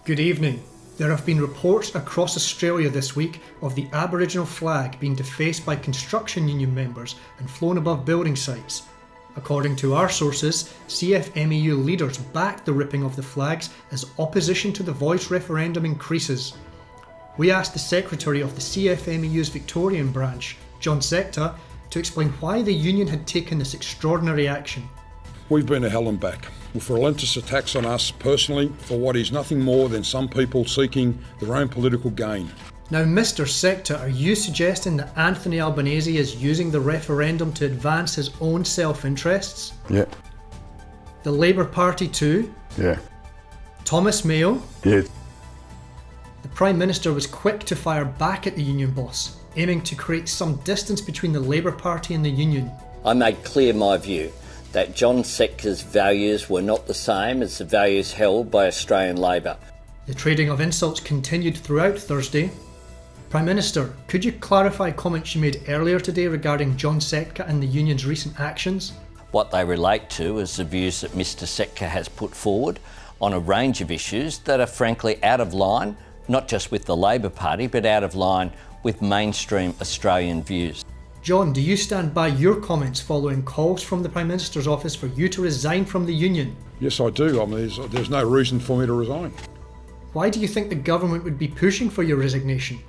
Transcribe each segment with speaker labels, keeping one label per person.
Speaker 1: Good evening. There have been reports across Australia this week of the Aboriginal flag being defaced by construction union members and flown above building sites. According to our sources, CFMEU leaders backed the ripping of the flags as opposition to the voice referendum increases. We asked the secretary of the CFMEU's Victorian branch, John Sector, to explain why the union had taken this extraordinary action.
Speaker 2: We've been to hell and back with relentless attacks on us personally for what is nothing more than some people seeking their own political gain.
Speaker 1: Now, Mr. Sector, are you suggesting that Anthony Albanese is using the referendum to advance his own self-interests?
Speaker 3: Yeah.
Speaker 1: The Labour Party too?
Speaker 3: Yeah.
Speaker 1: Thomas Mayo?
Speaker 3: Yeah.
Speaker 1: The Prime Minister was quick to fire back at the union boss, aiming to create some distance between the Labour Party and the union.
Speaker 4: I made clear my view that John Sector's values were not the same as the values held by Australian Labor.
Speaker 1: The trading of insults continued throughout Thursday. Prime Minister, could you clarify comments you made earlier today regarding John Sector and the union's recent actions?
Speaker 4: What they relate to is the views that Mr Sector has put forward on a range of issues that are frankly out of line, not just with the Labor Party, but out of line with mainstream Australian views.
Speaker 1: John, do you stand by your comments following calls from the Prime Minister's office for you to resign from the union?
Speaker 2: Yes, I do. I mean, there's no reason for me to resign.
Speaker 1: Why do you think the government would be pushing for your resignation?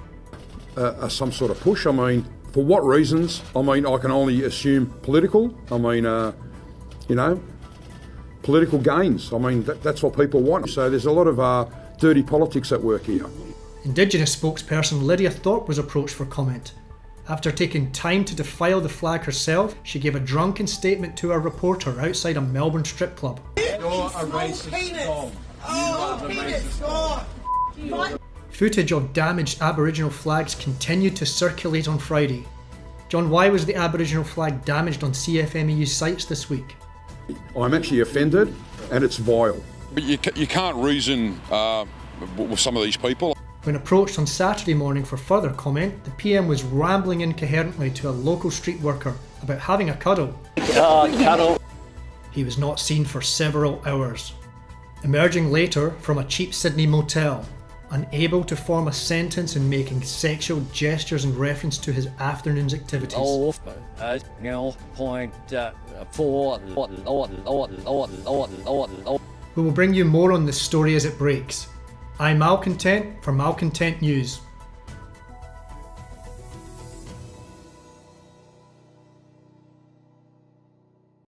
Speaker 2: Some sort of push. I mean, for what reasons? I mean, I can only assume political. I mean, political gains. I mean, that's what people want. So there's a lot of dirty politics at work here.
Speaker 1: Indigenous spokesperson Lidia was approached for comment. After taking time to defile the flag herself, she gave a drunken statement to a reporter outside a Melbourne strip club.
Speaker 5: You're a racist dog.
Speaker 1: Footage of damaged Aboriginal flags continued to circulate on Friday. John, why was the Aboriginal flag damaged on CFMEU sites this week?
Speaker 2: I'm actually offended, and it's vile.
Speaker 6: But you can't reason with some of these people.
Speaker 1: When approached on Saturday morning for further comment, the PM was rambling incoherently to a local street worker about having a cuddle.
Speaker 4: Cuddle.
Speaker 1: He was not seen for several hours. Emerging later from a cheap Sydney motel, unable to form a sentence and making sexual gestures in reference to his afternoon's activities. We will bring you more on this story as it breaks. I'm Malcontent for Malcontent News.